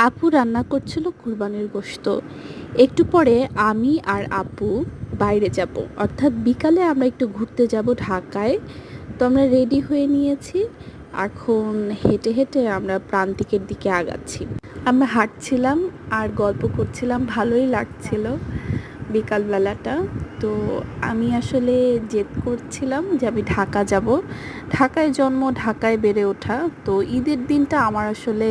আপু রান্না করছিল কুরবানির গোশত। একটু পরে আমি আর আপু বাইরে যাব, অর্থাৎ বিকালে আমরা একটু ঘুরতে যাব ঢাকায়। তো আমরা রেডি হয়ে নিয়েছি। এখন হেঁটে হেঁটে আমরা প্রান্তিকের দিকে আগাচ্ছি। আমরা হাঁটছিলাম আর গল্প করছিলাম, ভালোই লাগছিল বিকালবেলাটা। তো আমি আসলে জেদ করছিলাম যে আমি ঢাকা যাব। ঢাকায় জন্ম, ঢাকায় বেড়ে ওঠা। তো ঈদের দিনটা আমার আসলে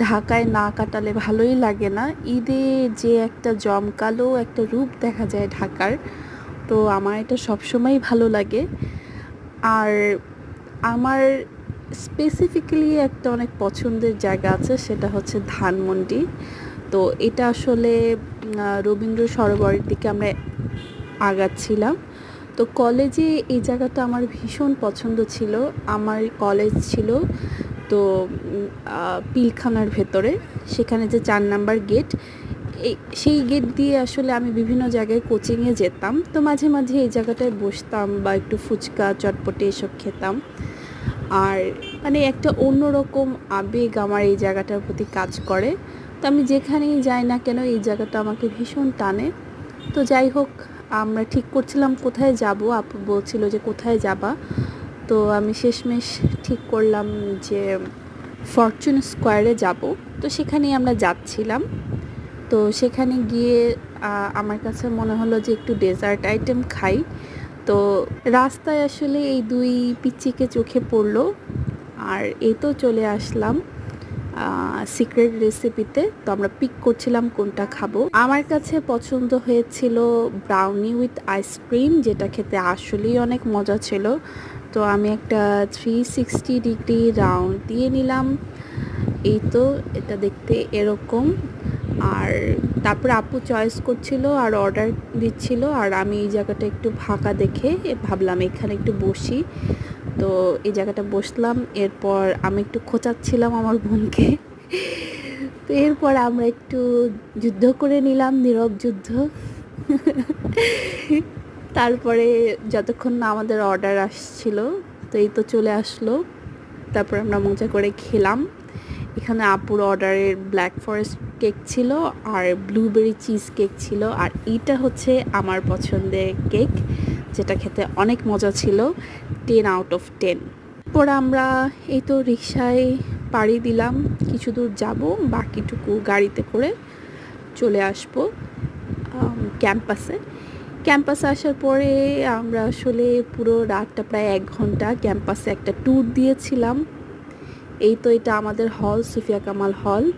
ঢাকায় না কাটালে ভালোই লাগে না। ঈদে যে একটা জমকালো একটা রূপ দেখা যায় ঢাকার, তো আমার এটা সবসময় ভালো লাগে। আর আমার স্পেসিফিক্যালি একটা অনেক পছন্দের জায়গা আছে, সেটা হচ্ছে ধানমন্ডি। তো এটা আসলে রবীন্দ্র সরোবরের দিকে আমরা আগাচ্ছিলাম। তো কলেজে এই জায়গাটা আমার ভীষণ পছন্দ ছিল। আমার কলেজ ছিল তো পিলখানার ভেতরে, সেখানে যে ৪ নাম্বার গেট, সেই গেট দিয়ে আসলে আমি বিভিন্ন জায়গায় কোচিংয়ে যেতাম। তো মাঝে মাঝে এই জায়গাটায় বসতাম বা একটু ফুচকা চটপটি এসব খেতাম। আর মানে একটা অন্যরকম আবেগ আমার এই জায়গাটার প্রতি কাজ করে। তো আমি যেখানেই যাই না কেন এই জায়গাটা আমাকে ভীষণ টানে। তো যাই হোক, আমরা ঠিক করছিলাম কোথায় যাব, আপু বলছিল যে কোথায় যাবা। তো আমি শেষমেশ ঠিক করলাম যে ফরচুন স্কোয়ারে যাব। তো সেখানেই আমরা যাচ্ছিলাম। তো সেখানে গিয়ে আমার কাছে মনে হলো যে একটু ডেজার্ট আইটেম খাই। তো রাস্তায় আসলে এই দুই পিচ্চিকে চোখে পড়লো, আর এই তো চলে আসলাম সিক্রেট রেসিপিতে। তো আমরা পিক করছিলাম কোনটা খাবো। আমার কাছে পছন্দ হয়েছিল ব্রাউনি উইথ আইসক্রিম, যেটা খেতে আসলেই অনেক মজা ছিল। তো আমি একটা 360 ডিগ্রি রাউন্ড দিয়ে নিলাম। এই তো, এটা দেখতে এরকম। আর তারপর আপু চয়েস করছিল আর অর্ডার দিচ্ছিল, আর আমি এই জায়গাটা একটু ফাঁকা দেখে ভাবলাম এখানে একটু বসি। তো এই জায়গাটা বসলাম। এরপর আমি একটু খোঁচাচ্ছিলাম আমার বোনকে। তো এরপর আমরা একটু যুদ্ধ করে নিলাম, নীরব যুদ্ধ। তারপরে যতক্ষণ না আমাদের অর্ডার আসছিল, তো এই তো চলে আসলো। তারপর আমরা মজা করে খেলাম। এখানে আপুর অর্ডারের ব্ল্যাক ফরেস্ট কেক ছিল আর ব্লুবেরি চিজ কেক ছিল, আর এইটা হচ্ছে আমার পছন্দের কেক, যেটা খেতে অনেক মজা ছিল। 10 আউট অফ 10। পরে আমরা এই তো রিকশায় পাড়ি দিলাম, কিছু দূর যাব, বাকিটুকু গাড়িতে করে চলে আসবো ক্যাম্পাসে। ক্যাম্পাসে আসার পরে আমরা আসলে পুরো রাতটা প্রায় 1 ঘন্টা ক্যাম্পাসে একটা ট্যুর দিয়েছিলাম। এই তো, এটা আমাদের হল, সুফিয়া কামাল হল।